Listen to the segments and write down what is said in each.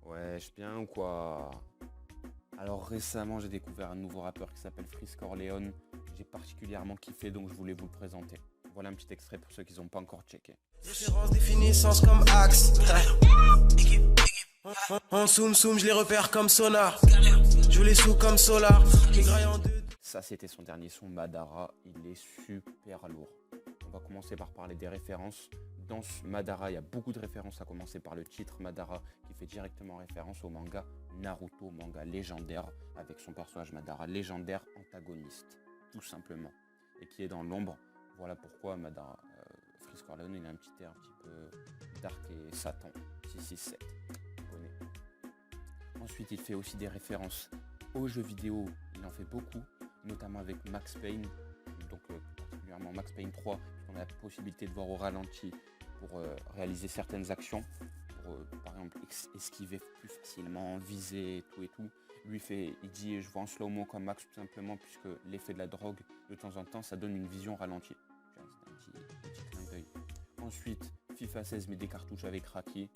Wesh, bien ou quoi? Alors récemment, j'ai découvert un nouveau rappeur qui s'appelle Freeze Corleone. J'ai particulièrement kiffé, donc je voulais vous le présenter. Voilà un petit extrait pour ceux qui n'ont pas encore checké. Référence, définissance comme axe. En zoom, je les repère comme sonar. Je les sous comme solar. Les grailles en deux. Ça, c'était son dernier son, Madara. Il est super lourd. On va commencer par parler des références. Dans Madara, il y a beaucoup de références, à commencer par le titre Madara, qui fait directement référence au manga Naruto, manga légendaire, avec son personnage Madara, légendaire antagoniste, tout simplement, et qui est dans l'ombre. Voilà pourquoi Madara, Freeze Corleone, il a un petit air un petit peu dark et Satan, 667, on connaît. Ensuite, il fait aussi des références aux jeux vidéo, il en fait beaucoup, notamment avec Max Payne, donc particulièrement Max Payne 3, puisqu'on a la possibilité de voir au ralenti pour réaliser certaines actions, pour par exemple esquiver plus facilement, viser tout et tout. Lui il dit je vois en slow-mo comme Max tout simplement, puisque l'effet de la drogue de temps en temps ça donne une vision ralentie. C'est un petit clin d'œil. Ensuite, FIFA 16 met des cartouches avec Raki.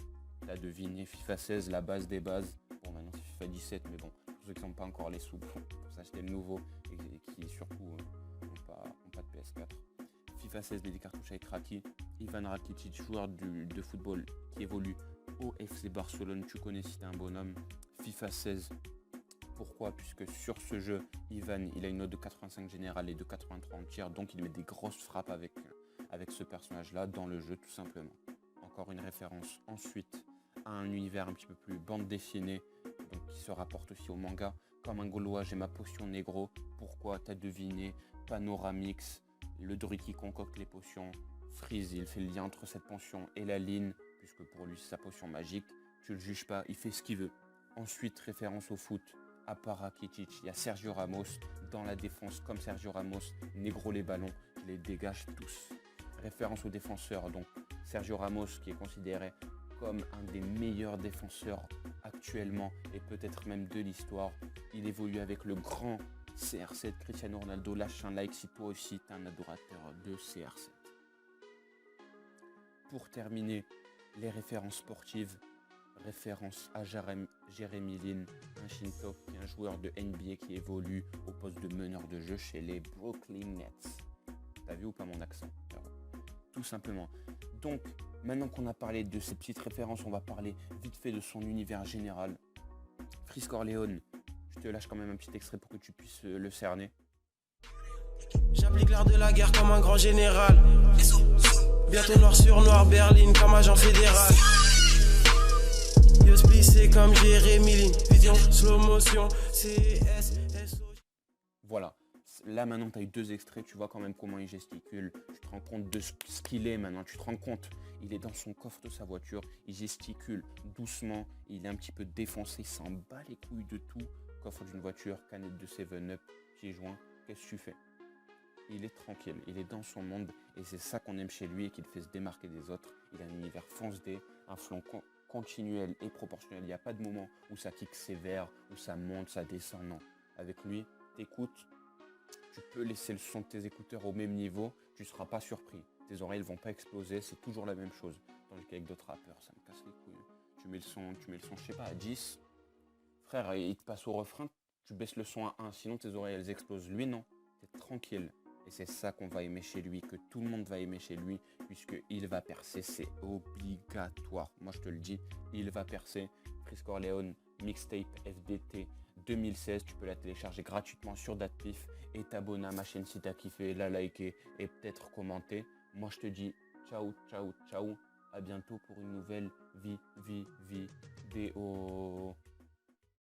T'as deviné, FIFA 16, la base des bases. Bon, maintenant c'est FIFA 17, mais bon, pour ceux qui n'ont pas encore les sous pour s'acheter le nouveau et qui surtout n'ont pas de PS4. FIFA 16 met des cartouches avec Raki. Ivan Rakitic, joueur de football qui évolue au FC Barcelone, tu connais si t'es un bonhomme. FIFA 16. Pourquoi? Puisque sur ce jeu, Ivan, il a une note de 85 générale et de 83 en tir, donc il met des grosses frappes avec ce personnage-là dans le jeu, tout simplement. Encore une référence ensuite à un univers un petit peu plus bande dessinée, donc qui se rapporte aussi au manga. Comme un Gaulois, j'ai ma potion négro. Pourquoi? T'as deviné. Panoramix, le druide qui concocte les potions. Freeze, il fait le lien entre cette potion et la ligne, puisque pour lui c'est sa potion magique. Tu le juges pas, il fait ce qu'il veut. Ensuite, référence au foot. À part Rakitic, il y a Sergio Ramos dans la défense. Comme Sergio Ramos, négro les ballons, il les dégage tous. Référence aux défenseurs, donc Sergio Ramos qui est considéré comme un des meilleurs défenseurs actuellement et peut-être même de l'histoire. Il évolue avec le grand CR7, Cristiano Ronaldo. Lâche un like si toi aussi t'es un adorateur de CR7. Pour terminer, les références sportives. Référence à Jeremy Lin, un Shinto qui est un joueur de NBA qui évolue au poste de meneur de jeu chez les Brooklyn Nets. T'as vu ou pas mon accent? Tout simplement. Donc, maintenant qu'on a parlé de ces petites références, on va parler vite fait de son univers général. Freeze Corleone, je te lâche quand même un petit extrait pour que tu puisses le cerner. J'applique l'art de la guerre comme un grand général. Bientôt noir sur noir, Berlin comme agent fédéral. C'est comme Jérémy Lin, vision, slow motion, Voilà, là maintenant tu as eu deux extraits, tu vois quand même comment il gesticule, tu te rends compte de ce qu'il est maintenant, tu te rends compte, il est dans son coffre de sa voiture, il gesticule doucement, il est un petit peu défoncé, il s'en bat les couilles de tout, coffre d'une voiture, canette de 7-Up, pieds joints, qu'est-ce que tu fais? Il est tranquille, il est dans son monde et c'est ça qu'on aime chez lui et qui le fait se démarquer des autres. Il a un univers foncé, un flon continuel et proportionnel. Il n'y a pas de moment où ça kick sévère, où ça monte, ça descend, non. Avec lui, t'écoutes, tu peux laisser le son de tes écouteurs au même niveau, tu ne seras pas surpris. Tes oreilles ne vont pas exploser, c'est toujours la même chose. Tandis qu'avec d'autres rappeurs, ça me casse les couilles. Tu mets le son, je sais pas, à 10. Frère, il te passe au refrain, tu baisses le son à 1, sinon tes oreilles elles explosent. Lui non, t'es tranquille. Et c'est ça qu'on va aimer chez lui, que tout le monde va aimer chez lui, puisqu'il va percer, c'est obligatoire. Moi je te le dis, il va percer. Freeze Corleone, mixtape FDT 2016, tu peux la télécharger gratuitement sur DatPiff et t'abonner à ma chaîne si t'as kiffé, la liker et peut-être commenter. Moi je te dis ciao, ciao, ciao, à bientôt pour une nouvelle vidéo.